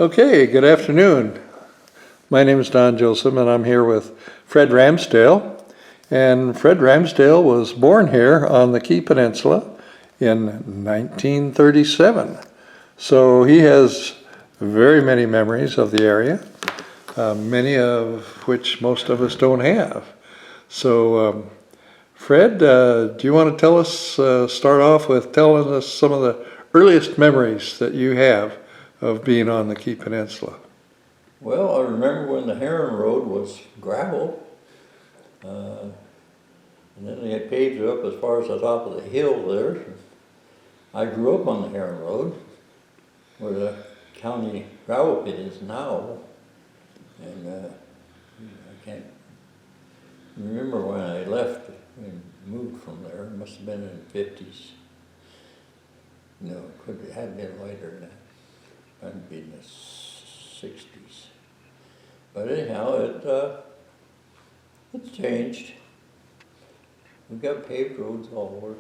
Okay, good afternoon. My name is Don Joseph and I'm here with Fred Ramsdell. And Fred Ramsdell was born here on the Key Peninsula in 1937. So he has very many memories of the area, many of which most of us don't have. So Fred, do you want to tell us, start off with telling us some of the earliest memories that you have of being on the Key Peninsula? Well, I remember when the Heron Road was gravel, and then they had paved it up as far as the top of the hill there. I grew up on the Heron Road, where the county gravel pit is now, and I can't remember when I left and moved from there. It must have been in the 50s. No, it had been later than that. I'd be in the 60s. But anyhow, it's changed. We've got paved roads all over.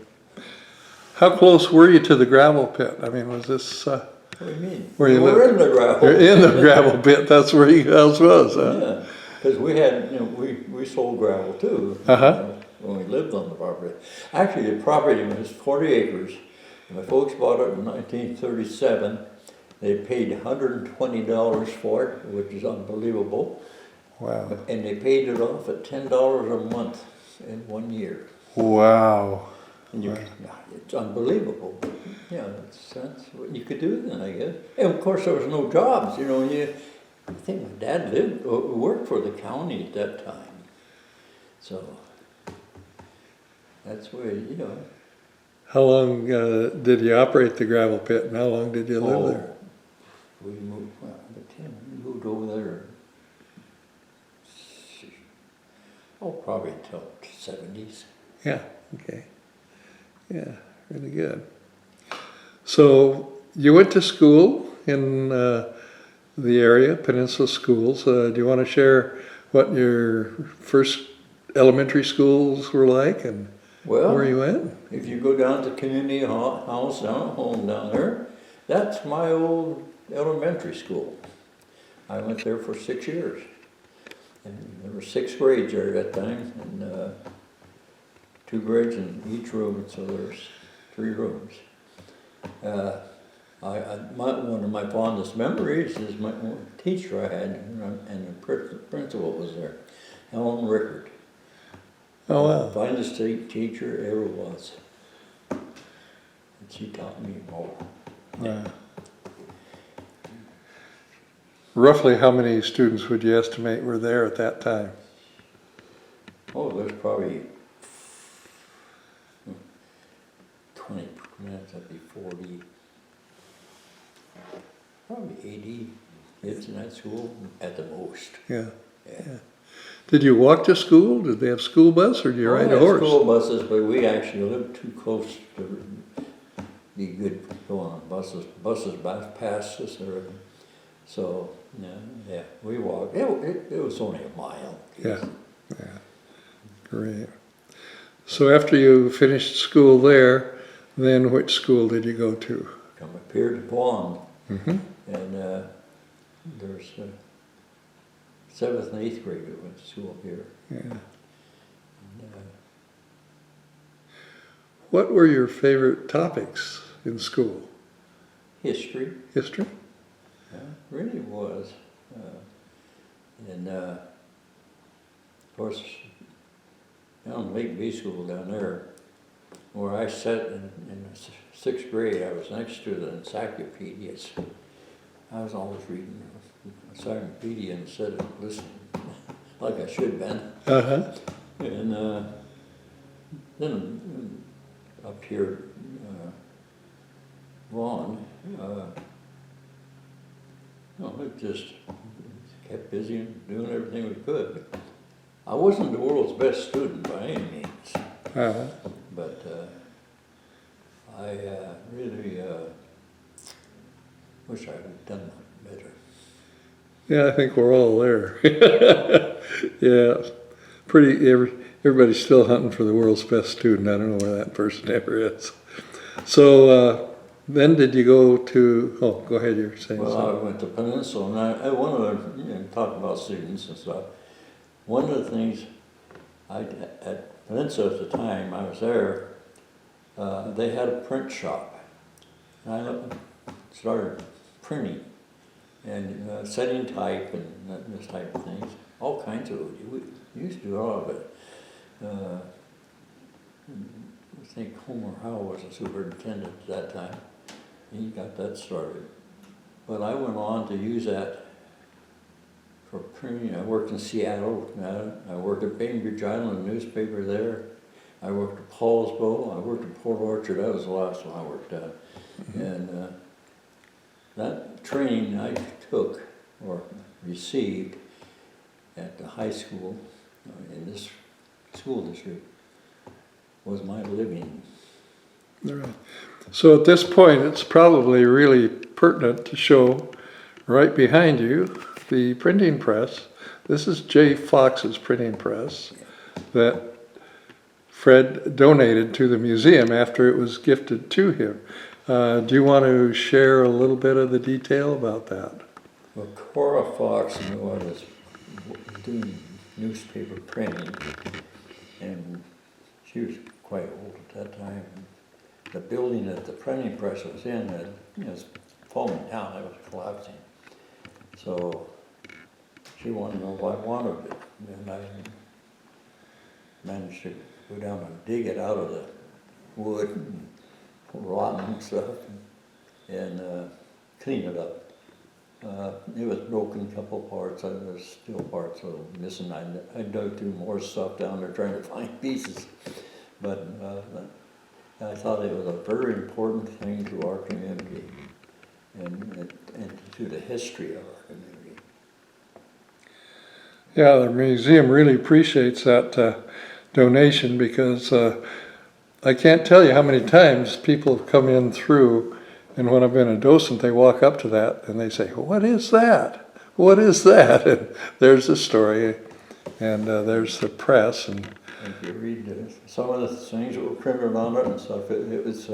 How close were you to the gravel pit? I mean, was this What do you mean? where you We're lived? in the gravel. You're in the gravel pit. That's where you guys was, huh? Yeah, because we had, we sold gravel too. When we lived on the property. Actually, the property was 40 acres. My folks bought it in 1937. They paid $120 for it, which is unbelievable. Wow. And they paid it off at $10 a month in 1 year. Wow. And it's unbelievable. Yeah, that's what you could do then, I guess. And of course, there was no jobs. I think my dad worked for the county at that time. So that's where, How long did you operate the gravel pit, and how long did you live there? We moved over there. Probably until the 70s. Yeah, okay. Yeah, really good. So you went to school in the area, Peninsula Schools. Do you want to share what your first elementary schools were like and where you went? If you go down to community house home down there, that's my old elementary school. I went there for 6 years. And there were 6 grades there at that time, and 2 grades in each room, so there's 3 rooms. One of my fondest memories is my teacher I had, and the principal was there, Helen Rickard. Oh, wow. Finest teacher ever was. And she taught me more. Wow. Roughly how many students would you estimate were there at that time? Oh, there's probably 20 minutes, that'd be 40. Probably 80 kids in that school at the most. Yeah. Did you walk to school? Did they have school bus, or did you ride a horse? School buses, but we actually lived too close to be good going on buses. Buses passed us, so yeah, we walked. It was only a mile. Yeah, great. So after you finished school there, then which school did you go to? Come up here to Vaughan, Mm-hmm. and there's 7th and 8th grade we went to school here. Yeah. And, What were your favorite topics in school? history. History? Yeah, really was. And of course, down Lake B School down there, where I sat in the 6th grade, I was next to the encyclopedias. I was always reading the encyclopedia instead of listening, like I should have been. Uh-huh. And then up here, Vaughan, it just kept busy and doing everything we could. I wasn't the world's best student by any means, Uh-huh. but I really wish I had done better. Yeah, I think we're all there. Yeah, everybody's still hunting for the world's best student. I don't know where that person ever is. So Then did you go to, oh, go ahead, you were saying Well, something. I went to Peninsula, and I one of the, talking about students and stuff, one of the things at Peninsula at the time I was there, they had a print shop. And I started printing and setting type and this type of things, all kinds of it. We used to do all of it. I think Homer Howe was the superintendent at that time. He got that started. But I went on to use that for printing. I worked in Seattle. I worked at Bainbridge Island, a newspaper there. I worked at Paulsbo. I worked at Port Orchard. That was the last one I worked at. Mm-hmm. And that training I took or received at the high school in this school district was my living. Right. So at this point, it's probably really pertinent to show right behind you the printing press. This is J. Fox's printing press that Fred donated to the museum after it was gifted to him. Do you want to share a little bit of the detail about that? Well, Cora Fox knew I was doing newspaper printing, and she was quite old at that time. The building that the printing press was in was falling down, it was collapsing. So she wanted to know if I wanted it, and I managed to go down and dig it out of the wood and rotten and stuff and clean it up. It was broken a couple parts, and there's still parts that were missing. I dug through more stuff down there trying to find pieces, but I thought it was a very important thing to our community and to the history of our community. Yeah, the museum really appreciates that donation because I can't tell you how many times people have come in through, and when I've been a docent, they walk up to that and they say, "What is that? What is that?" And there's the story, and there's the press. And if you read some of the things that were printed on it and stuff, it was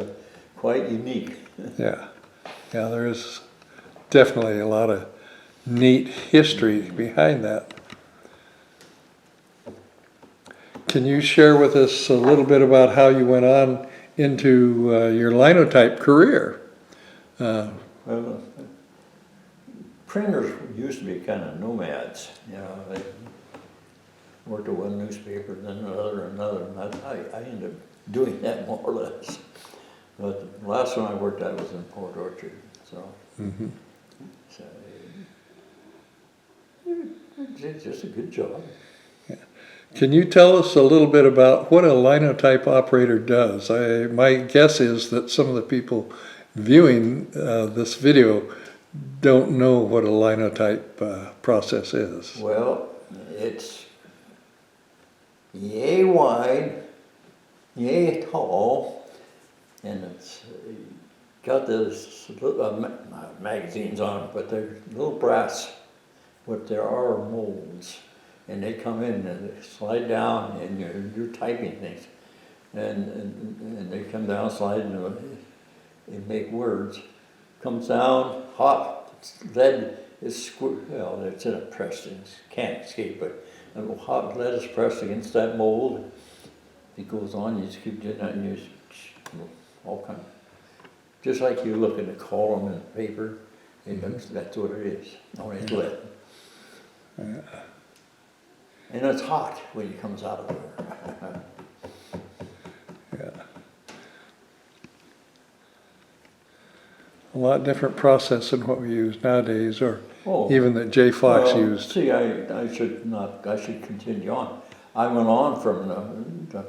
quite unique. yeah, there is definitely a lot of neat history behind that. Can you share with us a little bit about how you went on into your linotype career? Well, printers used to be kind of nomads, they worked at one newspaper, then another, and I ended up doing that more or less. But the last one I worked at was in Port Orchard, so, Mm-hmm. so it's just a good job. Can you tell us a little bit about what a linotype operator does? My guess is that some of the people viewing this video don't know what a linotype process is. Well, it's yay wide, yay tall, and it's got this magazines on it, but they're little brass, but there are molds. And they come in and they slide down, and you're typing things, and they come down, slide, and make words. Comes down, hot lead is it's in a press, and can't escape it. And hot lead is pressed against that mold. It goes on, you just keep doing that, and all kind of, just like you look at a column in the paper. That's what it is. Only it's lead. And it's hot when it comes out of there. Yeah. A lot different process than what we use nowadays, or even that J. Fox used. See, I should continue on. I went on from the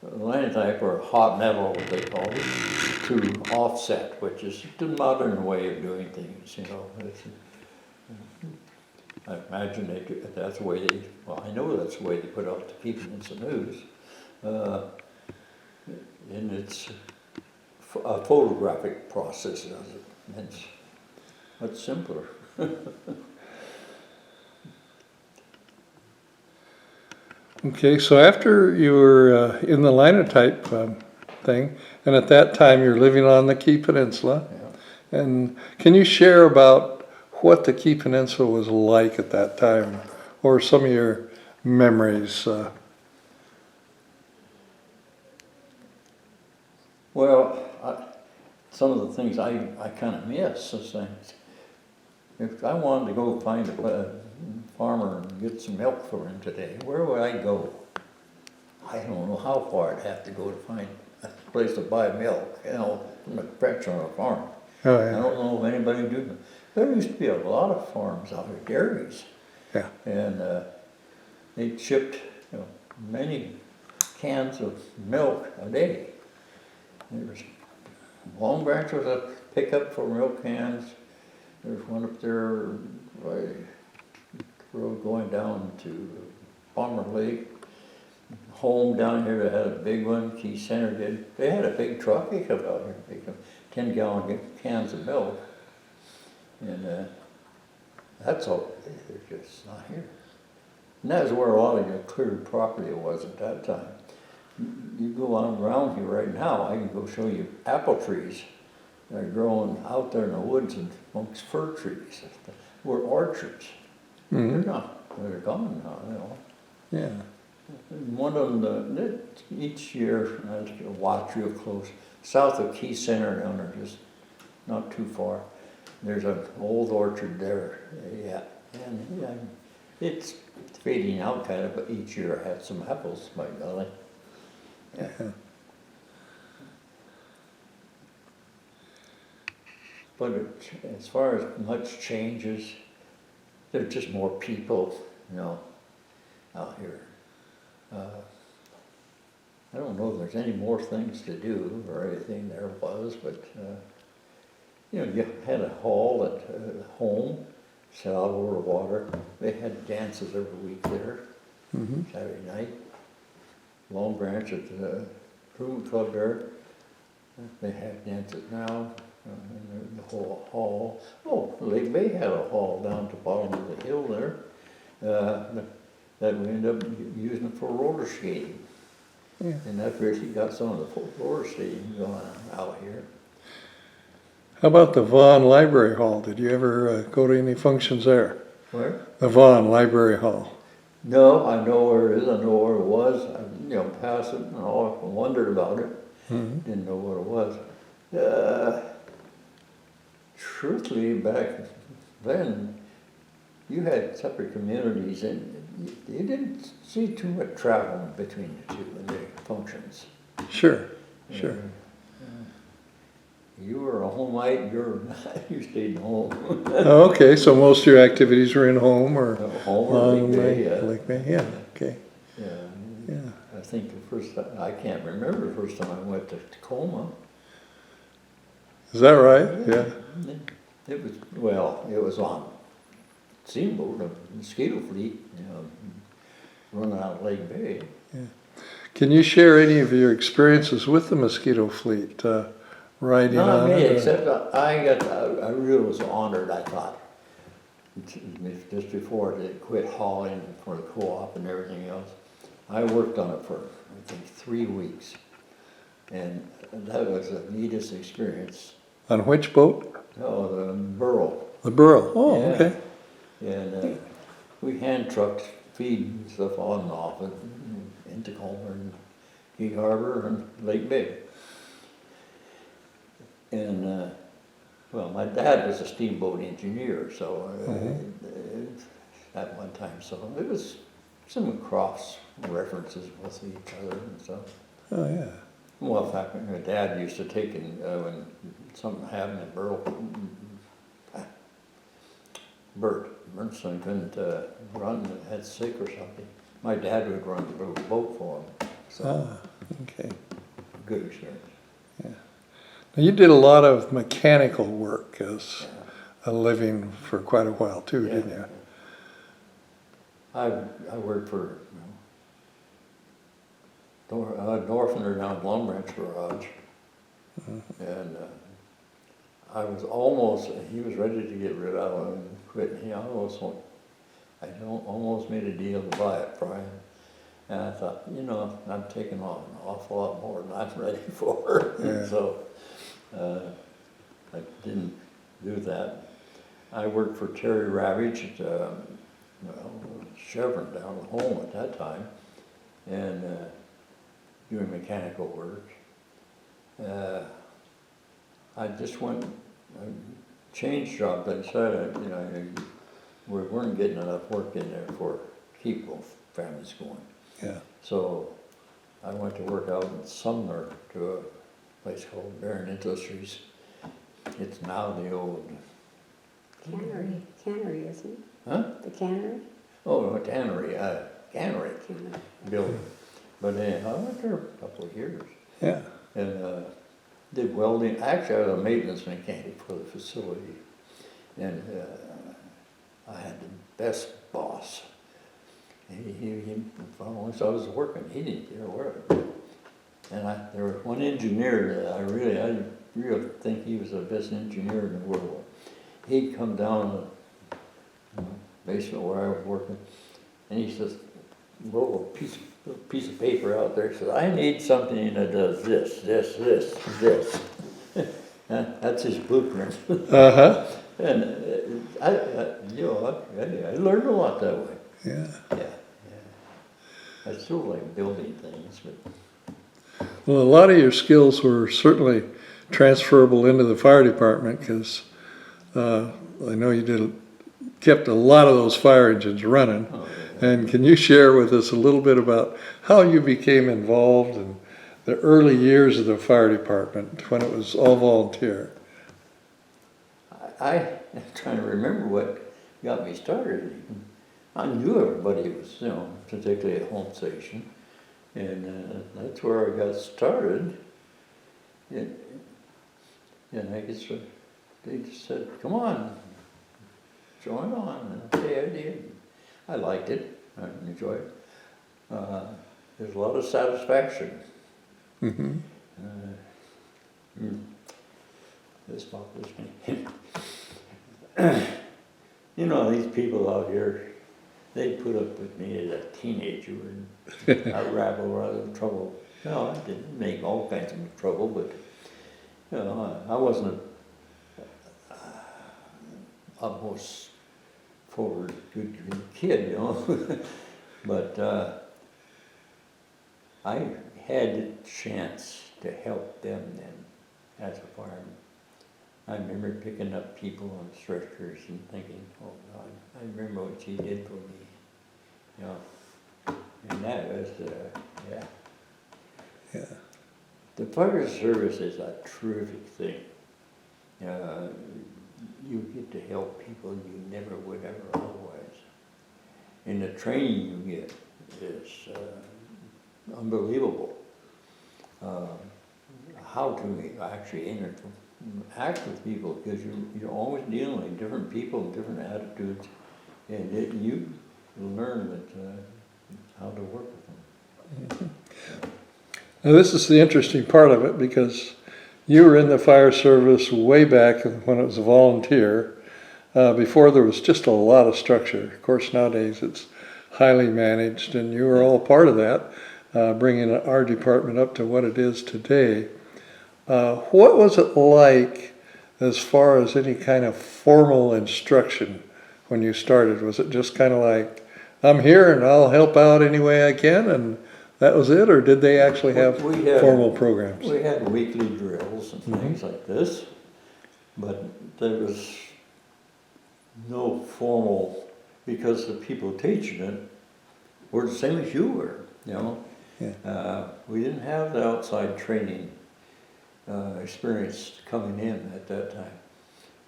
linotype, or hot metal, what they call it, to offset, which is the modern way of doing things, I imagine that's the way I know that's the way they put out the Key Peninsula News. And it's a photographic process, it's much simpler. Okay, so after you were in the linotype thing. And at that time, you're living on the Key Peninsula. Yeah. And can you share about what the Key Peninsula was like at that time, or some of your memories? Well, some of the things I kind of miss is things. If I wanted to go find a farmer and get some milk for him today, where would I go? I don't know how far I'd have to go to find a place to buy milk, from the fetch on a farm. Oh, I yeah. don't know if anybody do that. There used to be a lot of farms out here, dairies. Yeah. And they shipped many cans of milk a day. There was Long Branch was a pickup for milk cans. There's one up there, right, road going down to Palmer Lake. Home down here that had a big one, Key Center did. They had a big truck, they come out here, they come 10-gallon cans of milk. And that's all, they're just not here. And that's where a lot of your cleared property was at that time. You go on around here right now, I can go show you apple trees that are growing out there in the woods and amongst fir trees. We're orchards. Mm-hmm. They're gone now, Yeah. And one of them, each year, I have to watch real close, south of Key Center down there, just not too far, there's an old orchard there, yeah. And yeah, it's fading out kind of, but each year I had some apples, by golly. Yeah. But as far as much changes, there's just more people, out here. I don't know if there's any more things to do or anything there was, but you had a hall at home, set out over the water. They had dances every week there, Saturday night. Long Branch at the Improvement Club there, they have dances now. And the whole hall. Oh, Lake Bay had a hall down at the bottom of the hill there. That we ended up using it for roller skating. Yeah. And that really got some of the roller skating going on out here. How about the Vaughan Library Hall? Did you ever go to any functions there? Where? The Vaughan Library Hall. No, I know where it is, I know where it was. I passed it and all, wondered about it. Didn't know what it was. Truthfully, back then, you had separate communities and you didn't see too much travel between the two in the functions. Sure, sure. You were a homite, you stayed home. Oh, okay, so most of your activities were in home or Home or on Lake Bay, yeah. Lake Bay, yeah, okay. Yeah. Yeah. I think the first time, I can't remember the first time I went to Tacoma. Is that right? Yeah. It was on steamboat, a mosquito fleet, running out of Lake Bay. Can you share any of your experiences with the mosquito fleet, riding Not on me, it? except I really was honored, I thought. Just before they quit hauling for the co-op and everything else. I worked on it for, I think, 3 weeks. And that was the neatest experience. On which boat? Oh, the Burl. The Burl. Oh, Yeah. okay. And we hand trucked feed and stuff on and off it in Tacoma and Key Harbor and Lake Bay. And my dad was a steamboat engineer, so at one time, so it was some cross references with each other and stuff. Oh, yeah. Well, in fact, my dad used to take when something happened at Bert's son couldn't run, had sick or something. My dad would run the little boat for him. So, Okay. good experience. Now, you did a lot of mechanical work as a living for quite a while too, didn't you? I worked for Northerner down at Long Branch Garage. And I was he was ready to get rid of it and quit. He almost made a deal to buy it for him. And I thought, you know, I'm taking on an awful lot more than I'm ready for. Yeah. So I didn't do that. I worked for Terry Ravage at Chevron down at home at that time, and doing mechanical work. I just went, I changed jobs. I decided, you know, we weren't getting enough work in there for keep both families going. Yeah. So I went to work out in Sumner to a place called Barron Industries. It's now the old Cannery, isn't it? Huh? The cannery? Oh, a tannery, cannery Cannery. building. But I went there a couple of years Yeah. and did welding. Actually, I was a maintenance mechanic for the facility, and I had the best boss. As long as I was working, he didn't care where I was. And there was one engineer that I really think he was the best engineer in the world. He'd come down the basement where I was working, and he says, roll a piece of paper out there. He says, I need something that does this, this, this, this. That's his blueprint. Uh-huh. And I learned a lot that way. Yeah. Yeah. I still like building things, but Well, a lot of your skills were certainly transferable into the fire department because I know you kept a lot of those fire engines running. oh, And can you share with us a little bit about how you became involved in the early years of the fire department when it was all volunteer? I'm trying to remember what got me started. I knew everybody was, you know, particularly at home station, and that's where I got started. And I guess they just said, "Come on, join on." And okay, I did. I liked it. I enjoyed it. There's a lot of satisfaction. Mm-hmm. This bothers me. You know, these people out here, they put up with me as a teenager and I rabble rather than trouble. No, I didn't make all kinds of trouble, but, you know, I wasn't a most forward, good kid, you know. But I had the chance to help them then as a fireman. I remember picking up people on stretchers and thinking, oh God, I remember what she did for me. You know, and that was, yeah. Yeah. The fire service is a terrific thing. You get to help people you never would ever otherwise. And the training you get is unbelievable. How to actually act with people, because you're always dealing with different people and different attitudes, and you learn how to work with them. Now this is the interesting part of it because you were in the fire service way back when it was a volunteer, before there was just a lot of structure. Of course nowadays it's highly managed and you were all part of that, bringing our department up to what it is today. What was it like as far as any kind of formal instruction when you started? Was it just kind of like, I'm here and I'll help out any way I can and that was it? Or did they actually have formal programs? We had weekly drills and things like this, but there was no formal, because the people teaching it were the same as you were, you know. Yeah. We didn't have the outside training experience coming in at that time.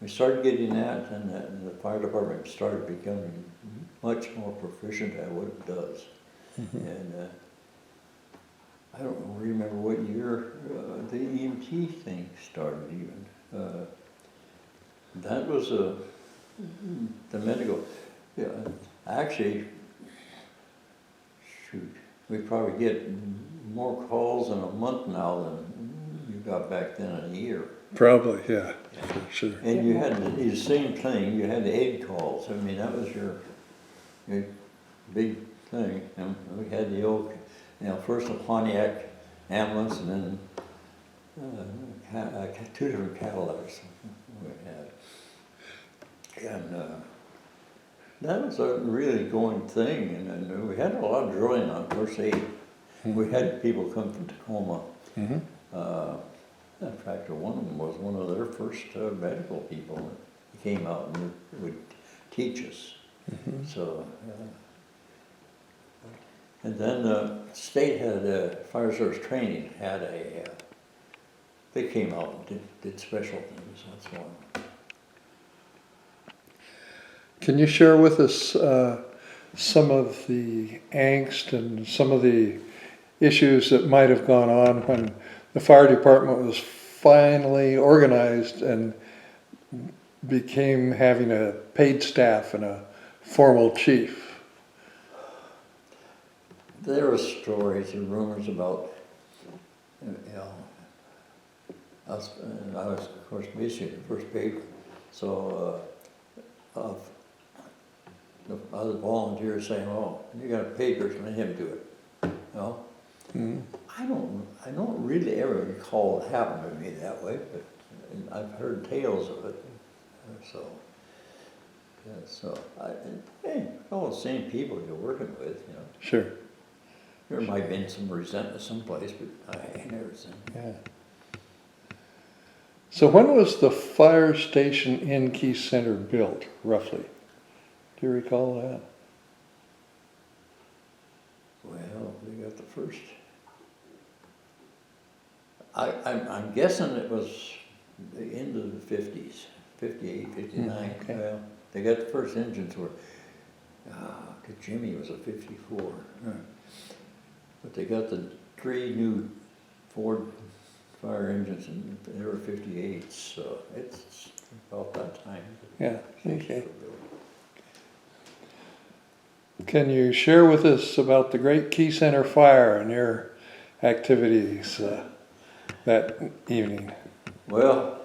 We started getting that, and the fire department started becoming much more proficient at what it does. Mm-hmm. And I don't remember what year the EMT thing started even. That was the medical. Yeah, actually, shoot, we probably get more calls in a month now than you got back then in a year. Probably, yeah, for sure. And you had the same thing, you had the aid calls. I mean, that was your big thing, and we had the old, first a Pontiac ambulance, and then two different Cadillacs we had. And that was a really going thing, and we had a lot of drilling on first aid. We had people come from Tacoma. Mm-hmm. In fact, one of them was one of their first medical people that came out and would teach us. Mm-hmm. So, and then the state had fire service training had they came out and did special things. That's one. Can you share with us some of the angst and some of the issues that might have gone on when the fire department was finally organized and became having a paid staff and a formal chief? There were stories and rumors about, us, and I was, of course, basically the first paper, so of the other volunteers saying, "Oh, you got a paper, let him do it." Mm-hmm. I don't really ever recall it happened to me that way, but I've heard tales of it. So, hey, all the same people you're working with, Sure. There might have been some resentment someplace, but I ain't never seen it. Yeah. So when was the fire station in Key Center built, roughly? Do you recall that? Well, we got the first. I'm guessing it was the end of the 50s, 58, 59. Okay. Well, they got the first engines were, Jimmy was a 54. But they got the 3 new Ford fire engines and they were 58s, so it's about that time. Yeah, okay. Can you share with us about the Great Key Center fire and your activities that evening? Well,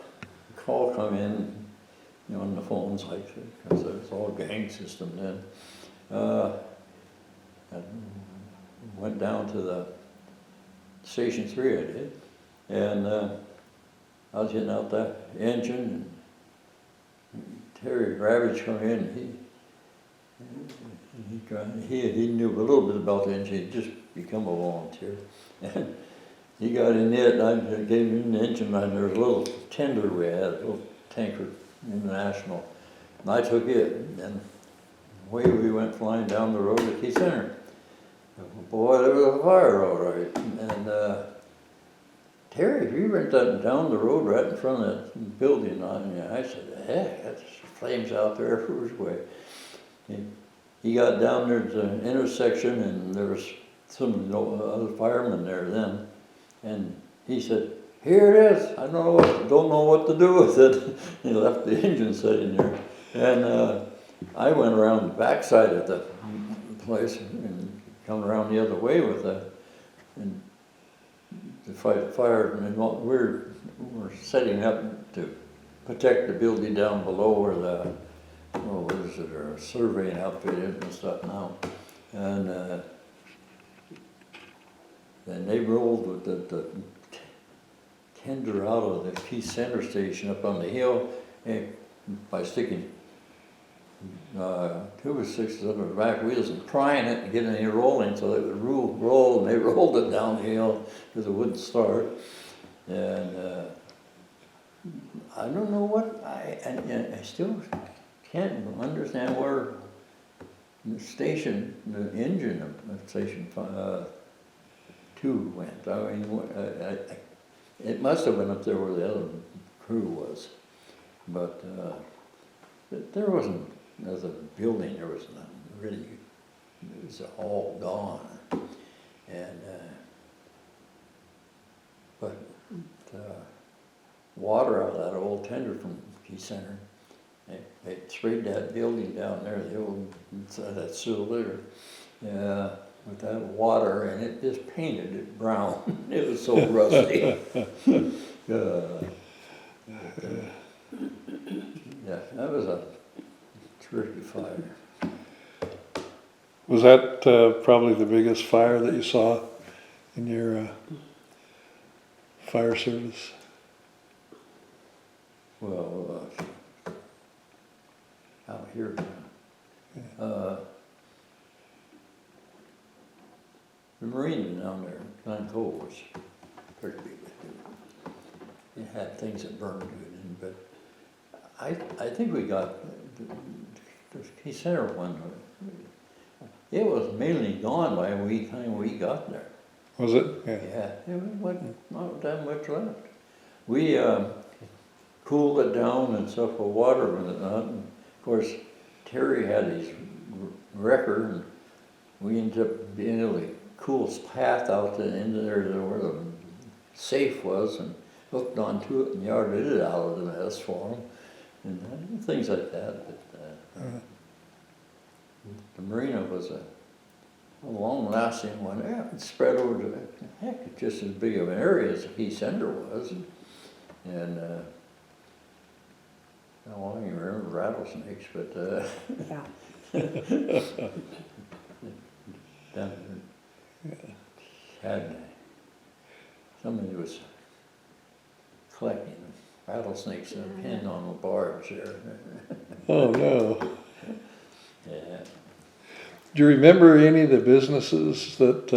the call come in, on the phones, because it was all gang system then. I went down to the Station 3, I did, and I was getting out that engine, and Terry Ravage come in, he knew a little bit about the engine, he'd just become a volunteer. And he got in it, and I gave him the engine, and there was a little tender we had, a little tanker, International, and I took it, and away we went flying down the road to Key Center. Boy, there was a fire all right, and Terry, you went down the road right in front of that building on you. I said, heck, that's flames out there every way. He got down there to the intersection, and there was some other firemen there then, and he said, "Here it is. I don't know what to do with it." He left the engine sitting there, and I went around the backside of the place and come around the other way with that, and to fight the fire. And we're setting up to protect the building down below where the our surveying outfit is and stuff now. And then they rolled with the tender out of the Key Center station up on the hill by sticking 2 or 6 on the back wheels and prying it and getting it rolling so it would roll, and they rolled it down the hill because it wouldn't start. And I don't know what, I still can't understand where the station, the engine of Station 2 went. I mean, it must have went up there where the other crew was, but there wasn't, as a building, there was nothing really, it was all gone. And, but water out of that old tender from Key Center, they sprayed that building down there, the old, that sewer there, with that water, and it just painted it brown. It was so rusty. Yeah, that was a tricky fire. Was that probably the biggest fire that you saw in your fire service? Well, out here, the marina down there, Glen Cove was pretty big. It had things that burned good, but I think we got the Key Center one. It was mainly gone by the time we got there. Was it? Yeah. Yeah, it wasn't not that much left. We cooled it down and stuff with water and whatnot. And of course, Terry had his wrecker, and we ended up being able to cool his path out to the end of there to where the safe was, and hooked onto it and yarded it out of the mess for him, and things like that. But, the marina was a long-lasting one. Yeah, it spread over to, heck, just as big of an area as the Key Center was. And I don't even remember rattlesnakes, but had somebody was collecting rattlesnakes in a pen on the barbs there. Oh no. Yeah. Do you remember any of the businesses that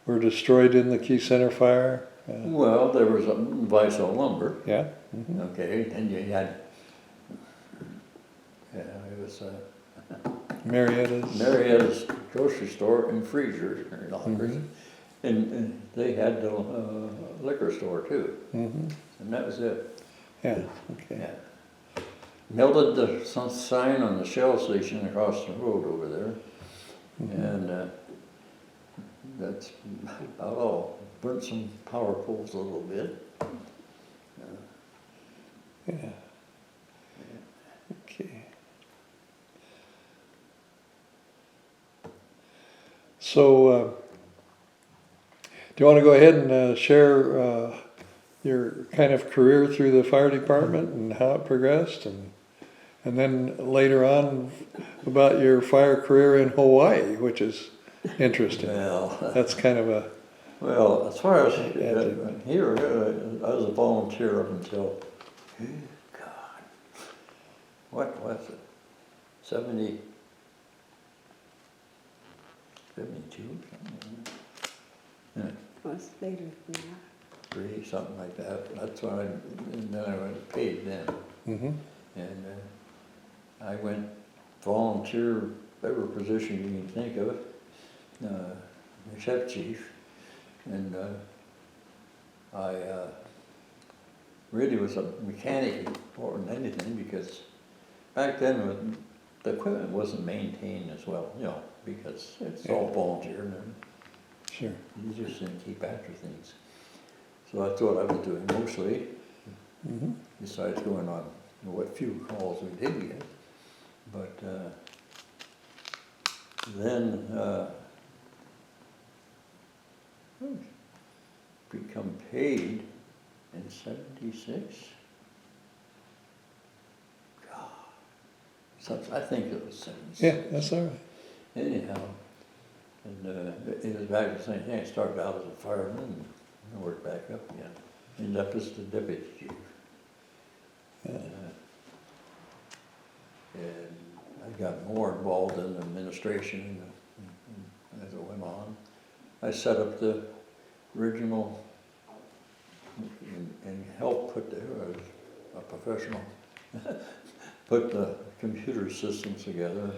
were destroyed in the Key Center fire? Well, there was a Viso Lumber. Yeah. Okay, and you had, it was Marietta's. grocery store and freezers and lockers. And they had the liquor store too. And that was it. Yeah. Okay. Yeah. Melted the sign on the Shell station across the road over there. And that's about all. Burnt some power poles a little bit. Yeah. Okay. So, do you want to go ahead and share your kind of career through the fire department and how it progressed, and then later on about your fire career in Hawaii, which is interesting. Well, That's kind of a... well, as far as here, I was a volunteer up until, God, what was it? 72, something. Yeah. Well, it's later than that. 3, something like that. That's when and then I went paid then. And I went volunteer, every position you can think of, except chief. And I really was a mechanic more than anything, because back then the equipment wasn't maintained as well, because it's all volunteer and Sure. you just didn't keep after things. So that's what I was doing mostly, besides going on what few calls we did get. But then become paid in 76. God, I think it was 76. Yeah, that's all right. Anyhow, and it was back the same thing. I started out as a fireman and I worked back up again. Ended up as the deputy chief. And I got more involved in administration as it went on. I set up the original and helped put a professional, put the computer systems together.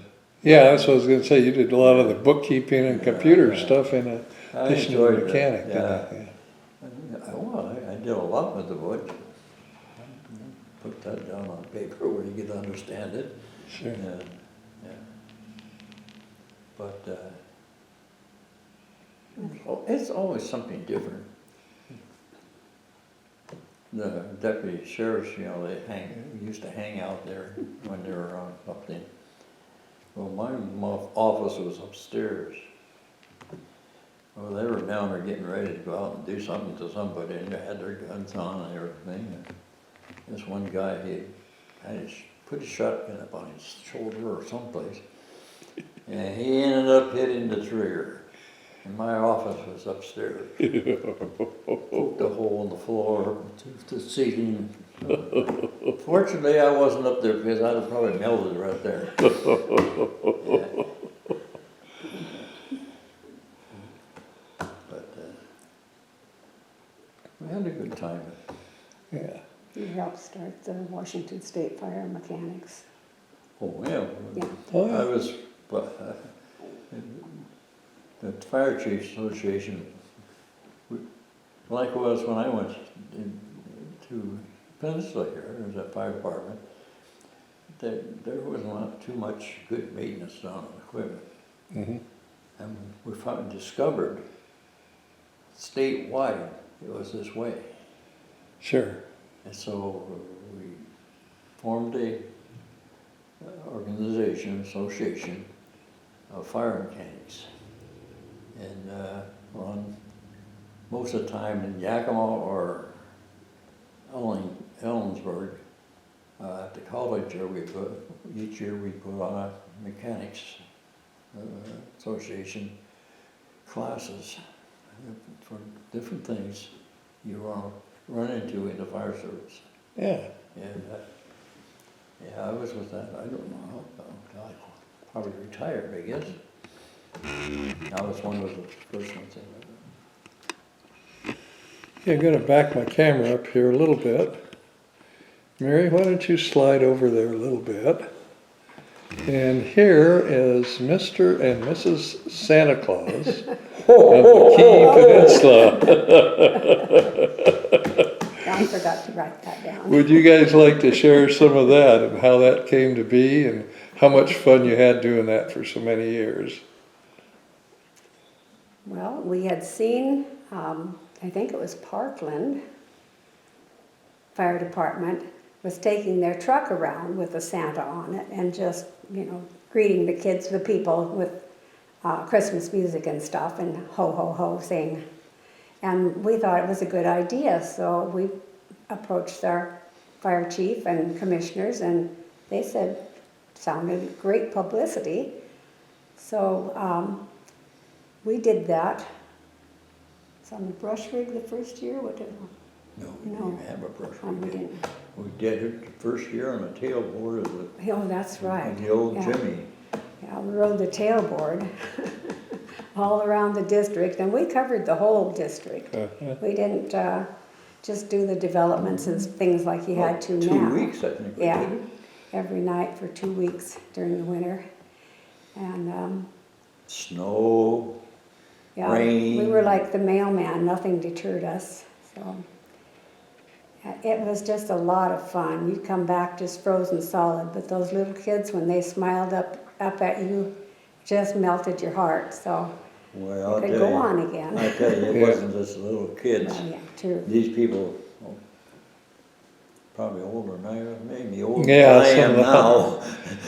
Yeah, that's what I was going to say. You did a lot of the bookkeeping and computer stuff in I addition to enjoyed mechanic. that, yeah. Well, I did a lot with the wood. Put that down on paper where you could understand it. Sure. Yeah. But it's always something different. The deputy sheriffs, they used to hang out there when they were up there. Well, my office was upstairs. Well, they were down there getting ready to go out and do something to somebody, and they had their guns on and everything. And this one guy, he put his shotgun up on his shoulder or someplace, And he ended up hitting the trigger. And my office was upstairs. Poked a hole in the floor to the ceiling. Fortunately, I wasn't up there because I'd have probably melted right there. Yeah. But we had a good time. Yeah. He helped start the Washington State Fire Mechanics. Oh, yeah. Yeah. Oh, yeah. I was, the Fire Chiefs Association, like it was when I went to Peninsula here, there was that fire department, there wasn't too much good maintenance done on equipment. Mhm. And we finally discovered statewide it was this way. Sure. And so we formed a association of fire mechanics. And on most of the time in Yakima or Ellensburg, at the college there each year we put on a mechanics association classes for different things you run into in the fire service. Yeah. And yeah, I was with that, I don't know how long, probably retired, I guess. I was one of the first ones in there. Okay, I'm gonna back my camera up here a little bit. Mary, why don't you slide over there a little bit? And here is Mr. and Mrs. Santa Claus of the Key Peninsula. I forgot to write that down. Would you guys like to share some of that and how that came to be and how much fun you had doing that for so many years? Well, we had seen, I think it was Parkland Fire Department was taking their truck around with a Santa on it and just, greeting the kids, the people with Christmas music and stuff and ho, ho, ho sing. And we thought it was a good idea, so we approached our fire chief and commissioners and they said, sounded great publicity. So we did that. It's on the brush rig the first year, what did No, we No. didn't have a brush we rig. didn't. We did it the first year on the tailboard of Oh, that's right. the old Yeah. Jimmy. Yeah, we rode the tailboard all around the district, and we covered the whole district. We didn't just do the developments and things like you had to now. 2 weeks, I think. we Yeah, did. every night for 2 weeks during the winter. And Snow, yeah, rain. we were like the mailman, nothing deterred us. So it was just a lot of fun. You'd come back just frozen solid, but those little kids, when they smiled up at you, just melted your heart. So well, I'll you could tell go you, on again. I tell you, it Yeah. wasn't just little kids. Well, yeah, true. These people, probably older than I am, maybe older Yeah, than I some am of them. now,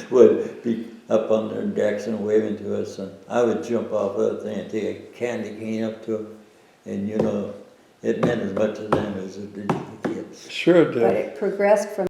would be up on their decks and waving to us, and I would jump off that thing and take a candy cane up to them, and it meant as much to them as it did to the kids. Sure it did. But it progressed from